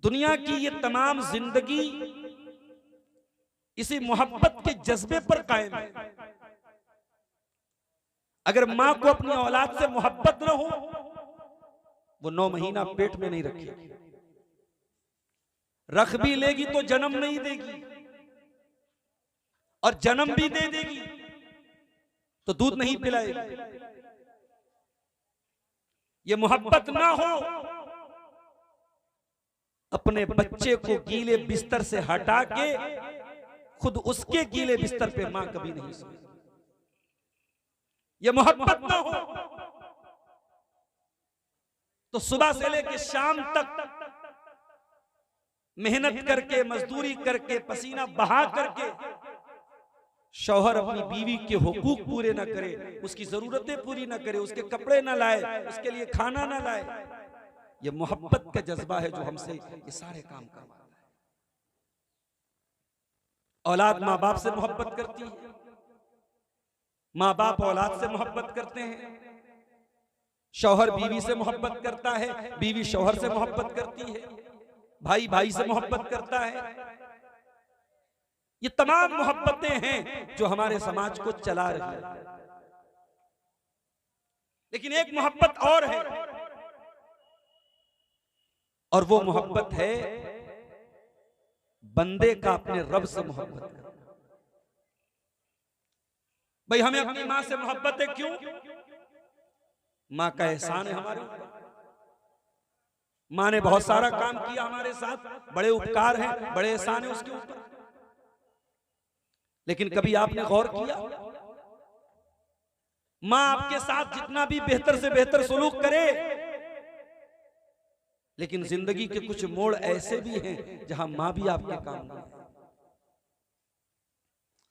दुनिया की ये तमाम जिंदगी इसी मोहब्बत के जज्बे पर कायम है। अगर मां को अपनी औलाद से मोहब्बत न हो, वो 9 महीना पेट में नहीं रखेगी, रख भी लेगी तो जन्म नहीं देगी, और जन्म भी दे देगी तो दूध नहीं पिलाएगी। ये मोहब्बत ना हो, अपने बच्चे को गीले बिस्तर से हटा के खुद उसके गीले बिस्तर पे मां कभी नहीं सोई। ये मोहब्बत ना हो तो सुबह से लेकर शाम तक मेहनत करके, मजदूरी करके, पसीना बहा करके शौहर अपनी बीवी के हुकूक पूरे ना करे, उसकी जरूरतें पूरी ना करे, उसके कपड़े ना लाए, उसके लिए खाना ना लाए। ये मोहब्बत का जज्बा है जो हमसे ये सारे काम करवाता है। औलाद माँ बाप से मोहब्बत करती है, माँ बाप औलाद से मोहब्बत करते हैं, शौहर बीवी से मोहब्बत करता है, बीवी शौहर से मोहब्बत करती है, भाई भाई से मोहब्बत करता है। ये तमाम मोहब्बतें हैं जो हमारे समाज को चला रही है। लेकिन एक मोहब्बत और है, और वो मोहब्बत है बंदे का अपने रब से मोहब्बत करना। भाई हमें अपनी मां से मोहब्बत है, क्यों? मां का एहसान है हमारे ऊपर। मां ने बहुत सारा काम किया हमारे साथ, बड़े उपकार हैं, बड़े एहसान है उसके ऊपर। लेकिन कभी आपने गौर किया, मां आपके साथ जितना भी बेहतर से बेहतर सलूक करे, लेकिन जिंदगी के कुछ मोड़ ऐसे भी हैं जहां मां भी आपके काम नहीं आएगी,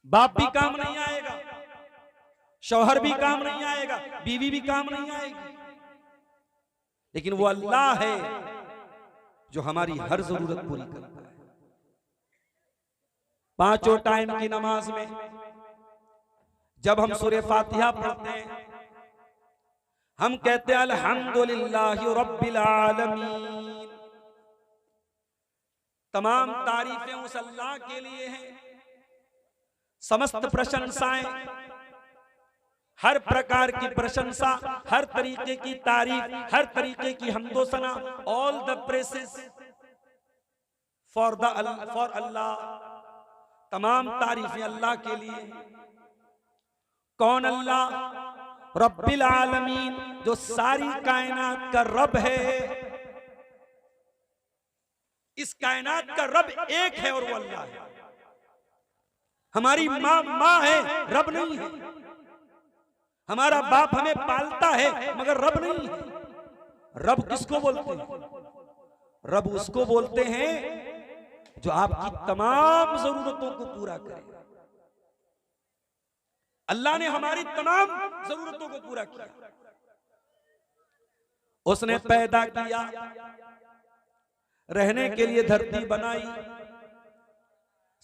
बाप भी काम नहीं आएगा, शौहर भी काम नहीं आएगा, बीवी भी काम नहीं आएगी। लेकिन वो अल्लाह है जो हमारी हर जरूरत पूरी करता है। 5 टाइम की नमाज में जब हम सूरह फातिहा पढ़ते हैं, हम कहते हैं अल्हम्दुलिल्लाहि रब्बिल आलमीन। तमाम तारीफें उस अल्लाह के लिए हैं, समस्त प्रशंसाएं, हर प्रकार की प्रशंसा, हर तरीके की तारीफ, हर तरीके की हम्दो सना, ऑल द प्रेसेस फॉर अल्लाह। तमाम तारीफें अल्लाह के लिए। कौन अल्लाह? रब्बिल आलमीन, जो सारी कायनात का रब है। इस कायनात का रब एक है और वो अल्लाह है। हमारी माँ है, रब नहीं है। हमारा बाप हमें पालता है मगर रब नहीं है। रब किसको बोलते हैं? रब उसको बोलते हैं जो आपकी तमाम जरूरतों को पूरा करे। अल्लाह ने हमारी तमाम जरूरतों को पूरा किया। उसने पैदा किया, रहने के लिए धरती बनाई,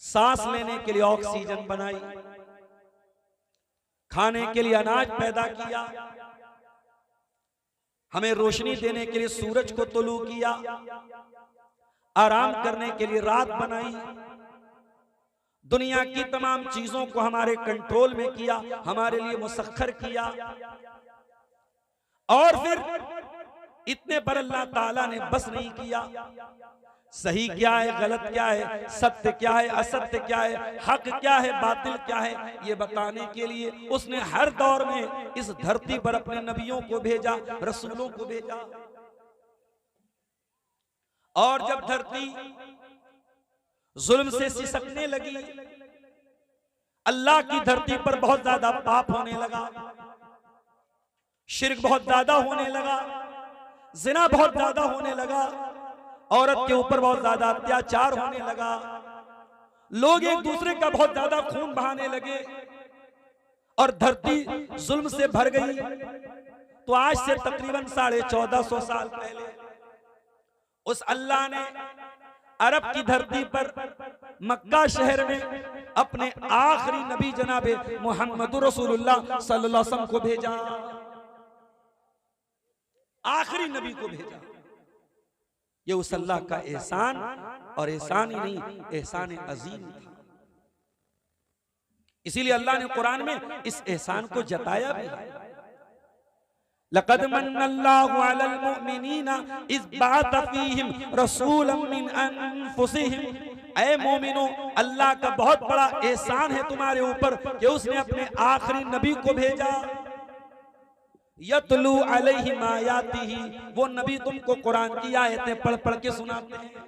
सांस लेने के लिए ऑक्सीजन बनाई, खाने के लिए अनाज पैदा किया, हमें रोशनी देने के लिए सूरज को तुलू किया, आराम करने के लिए रात बनाई, दुनिया की तमाम चीजों को हमारे कंट्रोल में किया, हमारे लिए मुसख्खर किया। और फिर इतने पर अल्लाह ताला ने बस नहीं किया, सही क्या है, गलत क्या है, सत्य क्या है, असत्य क्या है, हक क्या है, बातिल क्या है, ये बताने के लिए उसने हर दौर में इस धरती पर अपने नबियों को भेजा, रसूलों को भेजा। और जब धरती जुल्म से सिसकने लगी, अल्लाह की धरती पर बहुत ज्यादा पाप होने लगा, शिर्क बहुत ज्यादा होने लगा, जिना बहुत ज्यादा होने लगा, औरत के ऊपर बहुत ज्यादा अत्याचार होने लगा, लोग एक दूसरे का बहुत ज्यादा खून बहाने लगे और धरती जुल्म से भर गई। तो आज से तकरीबन 1450 साल पहले उस अल्लाह ने अरब की धरती पर मक्का शहर में अपने आखिरी नबी जनाबे मोहम्मद रसूलुल्लाह सल्लल्लाहु अलैहि वसल्लम को भेजा, आखिरी नबी को भेजा। ये उस अल्लाह का एहसान, और एहसान ही नहीं, एहसान अजीम था। इसीलिए अल्लाह ने कुरान में इस एहसान को जताया भी है। लक़द मन्नल्लाहु अलल मुमिनीना इज़ बअथ फ़ीहिम रसूलन मिन अनफुसिहिम। ऐ मोमिनो, अल्लाह का बहुत बड़ा एहसान है तुम्हारे ऊपर कि उसने अपने आखिरी नबी को भेजा। यतलू अलैहिम आयातिही, वो नबी तुमको कुरान की आयतें पढ़ पढ़ के सुनाते हैं।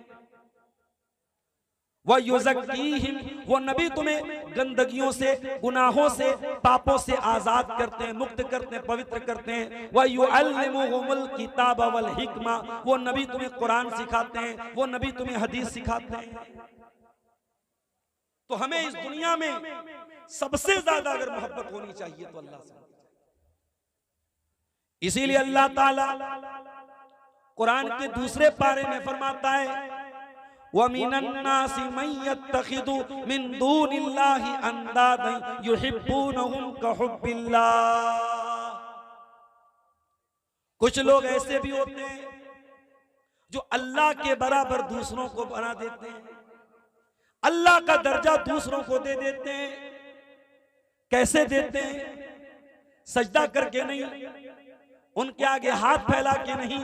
वह युज़क्कीहिम, वो नबी तुम्हें गंदगियों से, गुनाहों से, पापों से आजाद करते हैं, मुक्त करते हैं, पवित्र करते हैं। वह युअल्लिमुहुमुल किताब वल हिकमा, वो नबी तुम्हें कुरान सिखाते हैं, वो नबी तुम्हें हदीस सिखाते हैं। तो हमें इस दुनिया में सबसे ज्यादा अगर मोहब्बत होनी चाहिए तो अल्लाह से। इसीलिए अल्लाह ताला कुरान के दूसरे पारे में फरमाता है, वमिनन्नासि मन यत्तखिदु मिन दूनिल्लाहि अंदादन युहिब्बूनहुम कहुब्बिल्लाह। कुछ लोग ऐसे भी होते हैं जो अल्लाह के बराबर दूसरों को बना देते हैं, अल्लाह का दर्जा दूसरों को दे देते हैं। कैसे देते हैं? सजदा करके नहीं, उनके आगे हाथ फैला के नहीं,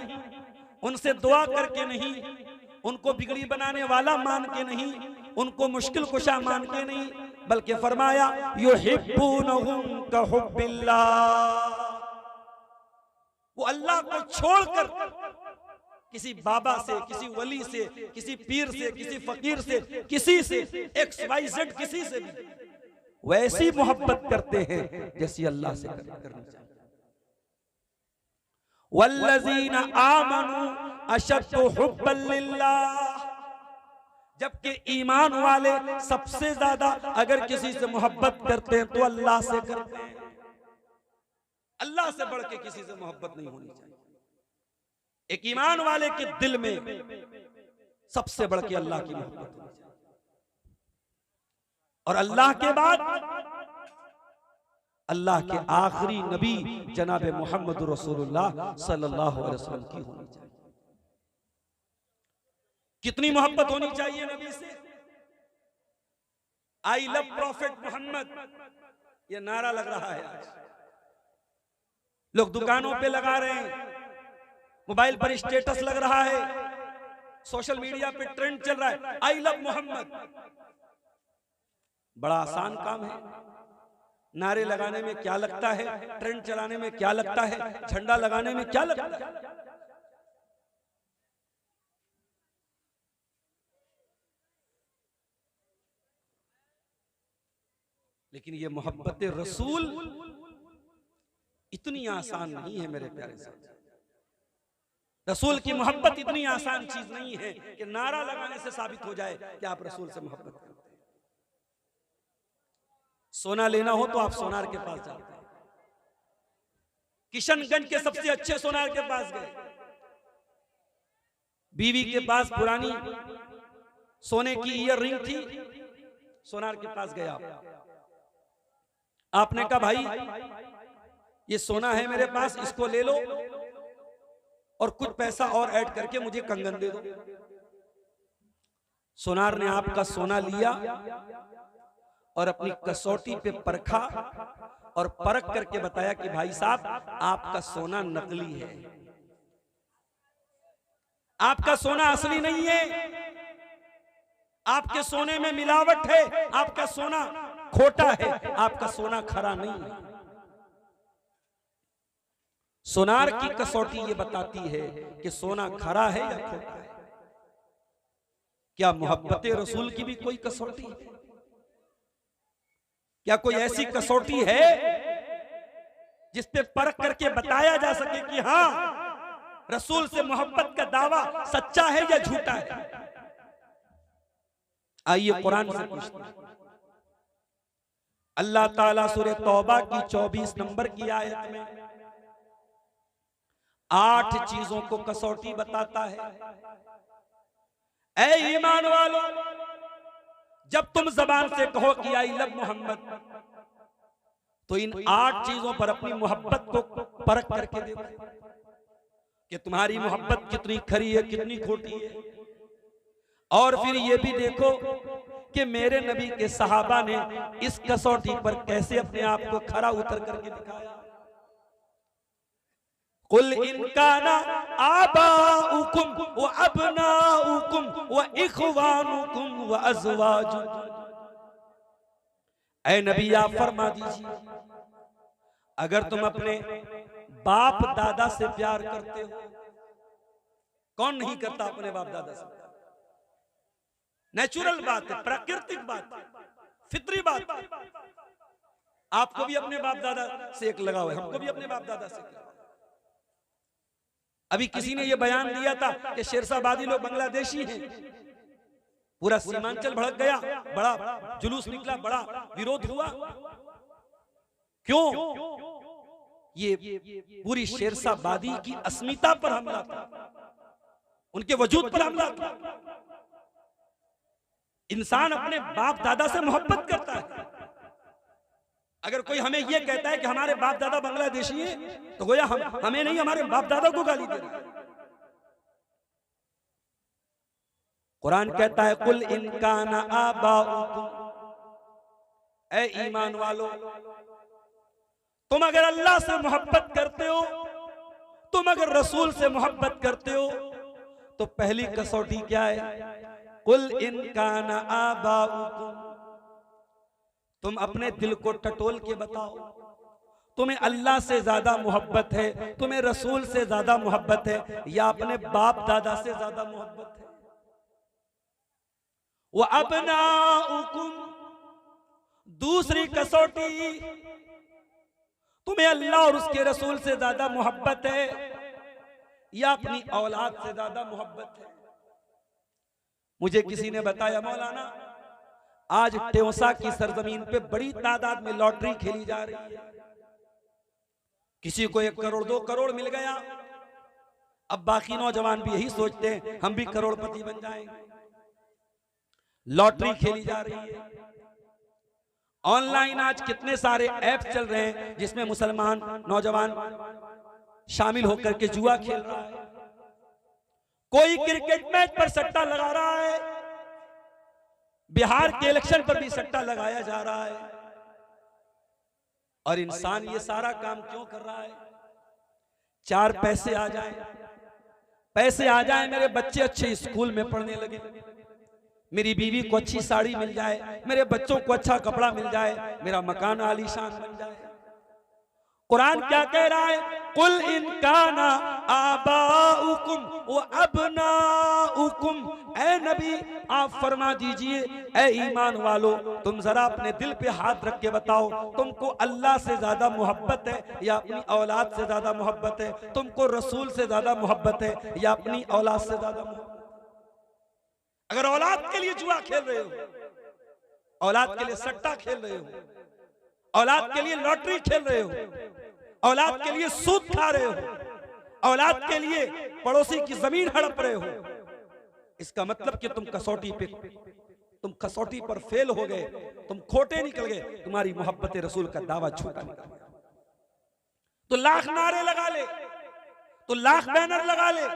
उनसे दुआ करके नहीं, उनको बिगड़ी बनाने वाला मान के नहीं, उनको मुश्किल कुशा मान के नहीं, बल्कि फरमाया युहिब्बूनहुम कहुब्बिल्लाह। वो अल्लाह को छोड़कर किसी बाबा से, किसी वली से, किसी पीर से, किसी फकीर से, किसी से, XYZ किसी से भी वैसी मोहब्बत करते हैं जैसी अल्लाह से करनी चाहिए। वल्लज़ीना आमनू अशद्दु हुब्बन लिल्लाह, जबकि ईमान वाले सबसे ज्यादा अगर किसी से मोहब्बत करते हैं तो अल्लाह से करते हैं। अल्लाह से बढ़ के किसी से मोहब्बत नहीं होनी चाहिए। एक ईमान वाले के दिल में सबसे बढ़ के अल्लाह की मोहब्बत होनी चाहिए, और अल्लाह के बाद अल्लाह के आखिरी नबी जनाब मोहम्मद रसूलुल्लाह सल्लल्लाहु अलैहि वसल्लम की होनी चाहिए। कितनी मोहब्बत होनी चाहिए नबी से। आई लव प्रॉफिट मोहम्मद, ये नारा लग रहा है आज। लोग दुकानों पे लगा रहे हैं, मोबाइल पर स्टेटस लग रहा है, सोशल मीडिया पे ट्रेंड चल रहा है, आई लव मोहम्मद। बड़ा आसान काम है। नारे लगाने में क्या लगता है, ट्रेंड चलाने में क्या लगता है, झंडा लगाने में क्या लगता है। लेकिन ये मोहब्बत रसूल इतनी आसान नहीं है मेरे प्यारे साथ। रसूल की मोहब्बत इतनी आसान चीज नहीं है कि नारा लगाने से साबित हो जाए कि आप रसूल से मोहब्बत करते हैं। सोना लेना हो तो आप सोनार के पास जाते हैं, किशनगंज के सबसे अच्छे सोनार के पास गए, बीवी के पास पुरानी सोने की ईयर रिंग थी, सोनार के पास गया। आपने कहा भाई ये सोना है मेरे पास, इसको ले लो और कुछ पैसा और ऐड करके मुझे कंगन दे दो। सोनार ने आपका सोना लिया और अपनी कसौटी पे परखा और परख करके बताया कि भाई साहब आपका सोना नकली है, आपका सोना असली नहीं है, आपके सोने में मिलावट है, आपका सोना खोटा है, आपका सोना खरा नहीं है। सोनार की कसौटी ये बताती है कि सोना खरा है या खोटा है। क्या मोहब्बत रसूल की भी कोई कसौटी है? क्या कोई ऐसी कसौटी है जिस पे परख करके बताया जा सके कि हाँ रसूल से मोहब्बत का दावा सच्चा है या झूठा है? आइए कुरान से पूछते हैं। अल्लाह ताला सूरह तौबा की 24 नंबर की आयत में 8 चीजों को कसौटी बताता है। ऐ ईमान वालों, जब तुम जबान से कहो कि आई लव मोहम्मद, तो इन 8 चीजों पर अपनी मोहब्बत को परख करके देखो। कि तुम्हारी मोहब्बत कितनी खरी है, कितनी खोटी है। और फिर ये भी देखो कि मेरे नबी के सहाबा ने इस कसौटी पर कैसे अपने आप को खरा उतर करके दिखाया। कुल इनकाना आबाउकुम व अबनाउकुम व इखवानुकुम व अज़वाजुकुम, ऐ नबी आप फरमा दीजिए, अगर तुम अपने बाप दादा से प्यार करते हो, कौन नहीं करता अपने बाप दादा से? नेचुरल बात है, प्राकृतिक बात है, फितरी बात है। आपको भी अपने बाप दादा से एक लगाव है, हमको भी अपने बाप दादा से। अभी किसी ने यह बयान दिया था कि शेरशाहबादी लोग बांग्लादेशी हैं, पूरा सीमांचल भड़क गया, बड़ा जुलूस निकला, बड़ा विरोध हुआ। क्यों? ये पूरी शेरशाहबादी की अस्मिता पर हमला था, उनके वजूद पर हमला था। इंसान अपने बाप दादा से मोहब्बत करता है। अगर कोई हमें यह कहता है कि हमारे बाप दादा बांग्लादेशी हैं, तो गोया हमें नहीं, हमारे बाप दादा को गाली दे रहा है। कुरान कहता है कुल इनकाना आबाउकुम, ऐ ईमान वालो, तुम अगर अल्लाह से मोहब्बत करते हो, तुम अगर रसूल से मोहब्बत करते हो, तो पहली कसौटी क्या है? कुल इनकाना आबाउकुम, तुम अपने दिल को टटोल के बताओ, तुम्हें अल्लाह से ज्यादा मोहब्बत है, तुम्हें रसूल से ज्यादा मोहब्बत है, या अपने बाप दादा से ज्यादा मोहब्बत है? वो अबनाउकुम, दूसरी कसौटी, तुम्हें अल्लाह और उसके रसूल से ज्यादा मोहब्बत है या अपनी औलाद से ज्यादा मोहब्बत है? मुझे किसी ने बताया, मौलाना आज टेवसा की सरजमीन पे बड़ी तादाद में लॉटरी खेली जा रही है, किसी को 1 करोड़ 2 करोड़ मिल गया। अब बाकी नौजवान भी यही सोचते हैं हम भी करोड़पति बन जाएंगे। लॉटरी खेली जा रही है। ऑनलाइन आज कितने सारे ऐप चल रहे हैं जिसमें मुसलमान नौजवान शामिल होकर के जुआ खेल रहा है। कोई क्रिकेट मैच पर सट्टा लगा रहा है, बिहार के इलेक्शन पर भी सट्टा लगाया जा रहा है। और इंसान ये सारा काम क्यों कर रहा है? 4 पैसे आ जाए, पैसे आ जाए, मेरे बच्चे अच्छे स्कूल में पढ़ने लगे, मेरी बीवी को अच्छी साड़ी मिल जाए, मेरे बच्चों को अच्छा कपड़ा मिल जाए, मेरा मकान आलीशान बन जाए। कुरान क्या कह रहा है? कुल इनकाना आबाउकुम व अबनाउकुम, ऐ नबी आप फरमा दीजिए, ऐ ईमान वालो, तुम जरा अपने दिल पे हाथ रख के बताओ, तुमको अल्लाह से ज्यादा मोहब्बत है या अपनी औलाद से ज्यादा मोहब्बत है? तुमको रसूल से ज्यादा मोहब्बत है या अपनी औलाद से ज्यादा मोहब्बत? अगर औलाद के लिए जुआ खेल रहे हो, औलाद के लिए सट्टा खेल रहे हो, औलाद के लिए लॉटरी खेल रहे हो, औलाद के लिए सूद खा रहे हो, औलाद के लिए पड़ोसी की जमीन हड़प रहे हो, इसका मतलब कि तुम कसौटी पर फेल हो गए, तुम खोटे निकल गए, तुम्हारी मोहब्बत रसूल का दावा झूठा निकल गया। तो लाख नारे लगा ले, तो लाख बैनर लगा ले,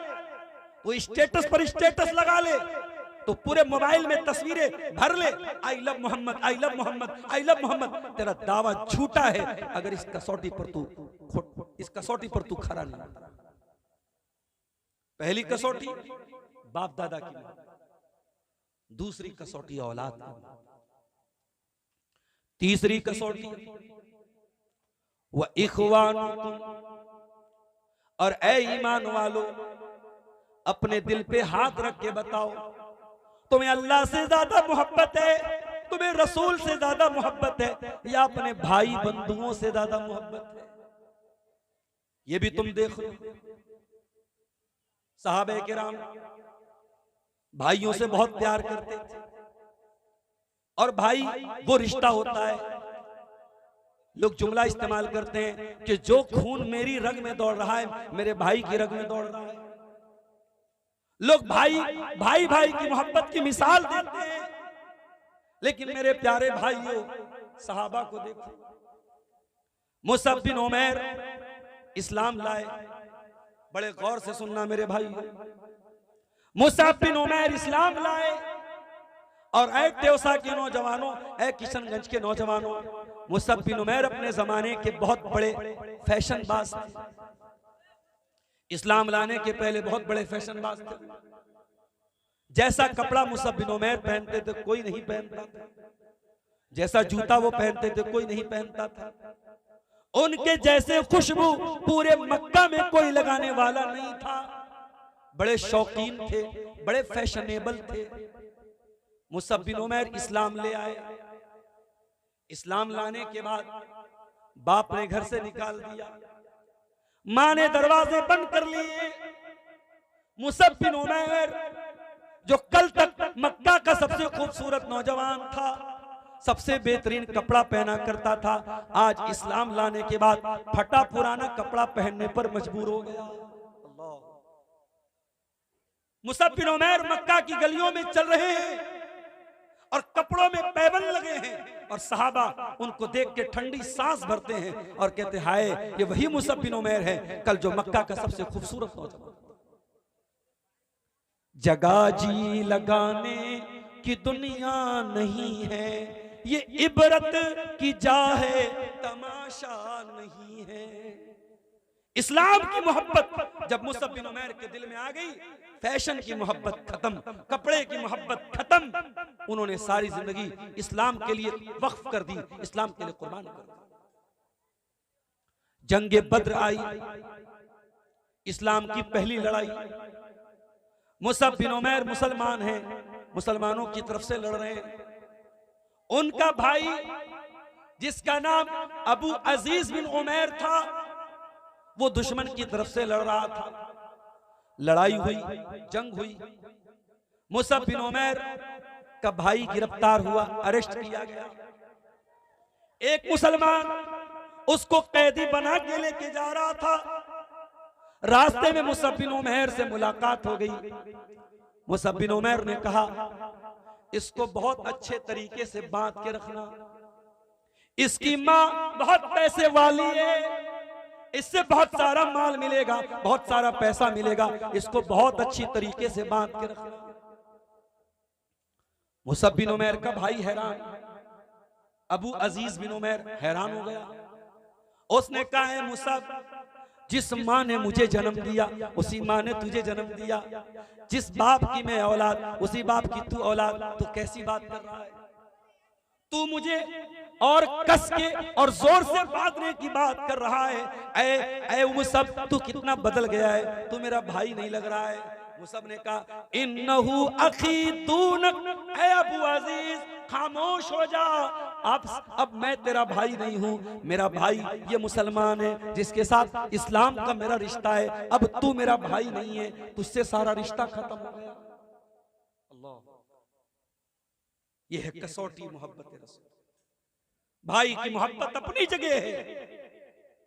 तो स्टेटस पर स्टेटस लगा ले, तो पूरे मोबाइल में तस्वीरें भर ले, I love Mohammad, I love Mohammad, I love Mohammad, तेरा दावा झूठा है अगर इस कसौटी पर तू खरा नहीं उतरा। पहली कसौटी बाप दादा की, दूसरी कसौटी औलाद की, तीसरी कसौटी व इखवानुकुम, और ऐ ईमान वालो, अपने दिल पे हाथ रख के बताओ, तुम्हें अल्लाह से ज्यादा मोहब्बत है, तुम्हें रसूल से ज्यादा मोहब्बत है या अपने भाई बंधुओं से ज्यादा मोहब्बत है? ये भी तुम देख लो। सहाबे किराम भाइयों से बहुत प्यार करते थे, और भाई वो रिश्ता होता है, लोग जुमला इस्तेमाल करते हैं कि जो खून मेरी रग में दौड़ रहा है मेरे भाई की रग में दौड़ रहा है। लोग भाई की मोहब्बत की मिसाल देते हैं, लेकिन मेरे प्यारे भाइयों सहाबा को देखो। मुसअब बिन उमैर इस्लाम लाए, बड़े गौर से सुनना मेरे भाई। मुसअब बिन उमैर इस्लाम लाए और ऐ तेवसा के नौजवानों, ऐ किशनगंज के नौजवानों, मुसअब बिन उमैर अपने जमाने के बहुत बड़े फैशनबाज थे। इस्लाम लाने के पहले बहुत बड़े फैशनबाज थे। जैसा कपड़ा मुसअब बिन उमैर पहनते थे कोई नहीं पहनता था, जैसा जूता वो पहनते थे कोई नहीं पहनता था, उनके जैसे खुशबू पूरे मक्का में कोई लगाने वाला नहीं था। बड़े शौकीन थे, बड़े फैशनेबल थे। मुसअब बिन उमैर इस्लाम ले आए। इस्लाम लाने के बाद बाप ने घर से निकाल दिया, मां ने दरवाजे बंद कर लिए। मुसअब बिन उमैर जो कल तक मक्का का सबसे खूबसूरत नौजवान था, सबसे बेहतरीन कपड़ा पहना करता था, आज इस्लाम लाने के बाद फटा पुराना कपड़ा पहनने पर मजबूर हो गया। मुसअब बिन उमैर मक्का की गलियों में चल रहे हैं और कपड़ों में पैबंद लगे हैं और सहाबा उनको देख के ठंडी सांस भरते हैं और कहते हैं हाय ये वही मुसअब बिन उमैर है कल जो मक्का का सबसे खूबसूरत नौजवान। जगह जी लगाने की दुनिया नहीं है, ये इबरत की जा है, तमाशा नहीं है। इस्लाम की मोहब्बत जब मुसअब बिन उमैर के दिल में आ गई, फैशन की मोहब्बत खत्म, कपड़े की मोहब्बत खत्म, उन्होंने सारी जिंदगी इस्लाम के लिए वक्फ कर दी, इस्लाम के लिए कुर्बान कर दी। जंगे बद्र आई, इस्लाम की पहली लड़ाई। मुसअब बिन उमैर मुसलमान हैं, मुसलमानों की तरफ से लड़ रहे हैं। उनका भाई जिसका नाम अबू अजीज बिन उमैर था, वो दुश्मन की तरफ से लड़ रहा था। लड़ाई हुई, जंग हुई, मुसअब बिन उमैर का भाई गिरफ्तार हुआ, अरेस्ट किया गया। एक मुसलमान उसको कैदी बना के लेके जा रहा था। रास्ते में मुसअब बिन उमैर से मुलाकात हो गई। मुसअब बिन उमैर ने कहा इसको बहुत अच्छे तरीके से बांध के रखना, इसकी माँ बहुत पैसे वाली है, इससे बहुत सारा माल मिलेगा, बहुत सारा पैसा मिलेगा, इसको बहुत अच्छी तरीके से बांध के रखना। मुसअब बिन उमैर का भाई हैरान, अबू अजीज बिन उमैर हैरान हो गया। उसने कहा है मुसअब, जिस माँ ने मुझे जन्म दिया उसी माँ ने तुझे जन्म दिया, जिस बाप की मैं औलाद उसी बाप की तू औलाद, तू कैसी बात कर रहा है? तू मुझे और कस के और जोर से बांधने की बात कर रहा है। ऐ मुसअब तू कितना बदल गया है, तू मेरा भाई नहीं लग रहा है। मुसअब ने कहा इन्नहु अखी दूनक, ऐ अबू अजीज खामोश हो जा, अब मैं तेरा भाई नहीं हूँ, मेरा भाई ये मुसलमान है जिसके साथ इस्लाम का मेरा रिश्ता है, अब तू मेरा भाई नहीं है, तुझसे सारा रिश्ता खत्म हो गया। अल्लाह, ये है कसौटी मोहब्बत रसूल। भाई की मोहब्बत अपनी जगह है,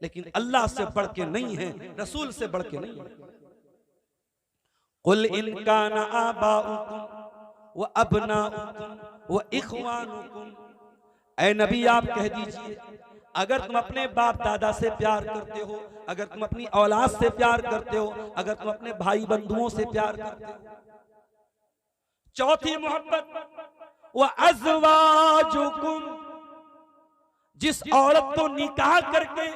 लेकिन अल्लाह से बढ़ के नहीं है, रसूल से बढ़ के नहीं है। कुल इन काना आबाउकुम व अबनाउकुम व इख्वानुकुम, ऐ नबी आप कह दीजिए अगर तुम अपने बाप दादा से प्यार करते हो, अगर तुम अपनी औलाद से प्यार करते हो, अगर तुम अपने भाई बंधुओं से प्यार करते हो। चौथी मोहब्बत व अज़वाजुकुम, जिस औरत को निकाह करके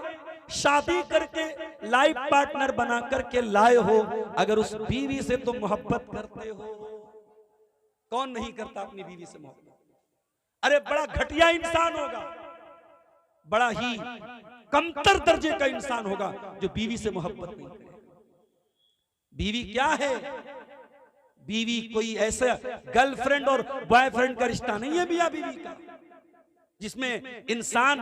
शादी करके लाइफ पार्टनर बना करके लाए हो, अगर उस बीवी से तुम मोहब्बत करते हो। कौन नहीं करता अपनी बीवी से मोहब्बत? अरे बड़ा घटिया इंसान होगा, बड़ा ही कमतर दर्जे का इंसान होगा जो बीवी से मोहब्बत नहीं करे। बीवी क्या है? बीवी कोई ऐसा गर्लफ्रेंड और बॉयफ्रेंड का रिश्ता नहीं है मियां बीवी का, जिसमें इंसान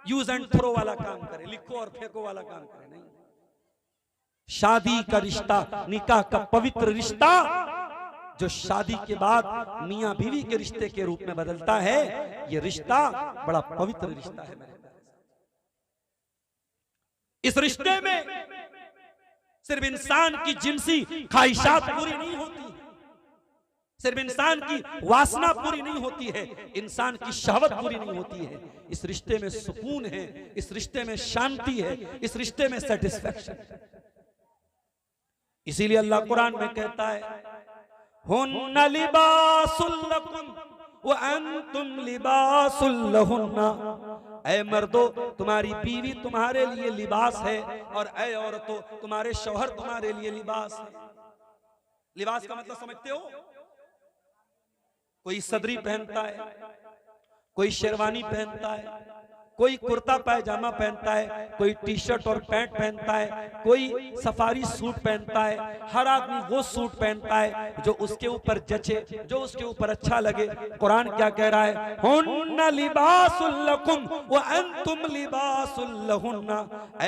यूज एंड थ्रो वाला काम करे, लिखो और फेंको वाला काम करे। नहीं, शादी का रिश्ता, निकाह का पवित्र रिश्ता जो शादी के बाद मियां बीवी के रिश्ते के रूप में बदलता है, ये रिश्ता बड़ा पवित्र रिश्ता है मेरे। इस रिश्ते में सिर्फ इंसान की जिनसी ख्वाहिशात पूरी नहीं होती, सिर्फ इंसान की वासना पूरी नहीं होती है, इंसान की शहवत पूरी नहीं होती है। इस रिश्ते में सुकून है, इस रिश्ते में शांति है, इस रिश्ते में सेटिस्फैक्शन है। इसीलिए अल्लाह कुरान में कहता है हुन्ना लिबासुल लकुम व अंतुम लिबासुल लहुन्ना। ऐ मर्दो, तुम्हारी बीवी तुम्हारे लिए लिबास है, और ऐ औरतों, तुम्हारे शौहर तुम्हारे लिए लिबास है। लिबास का मतलब समझते हो? कोई सदरी पहनता है, कोई शेरवानी पहनता है, कोई कुर्ता पायजामा पहनता है, कोई टी शर्ट और पैंट पहनता है, कोई सफारी सूट पहनता है। हर आदमी वो सूट पहनता है जो उसके ऊपर जचे, जो उसके ऊपर अच्छा लगे। कुरान क्या कह रहा है? हुन्ना लिबासुल लकुम व अंतुम लिबासुल लहुन्ना। ऐ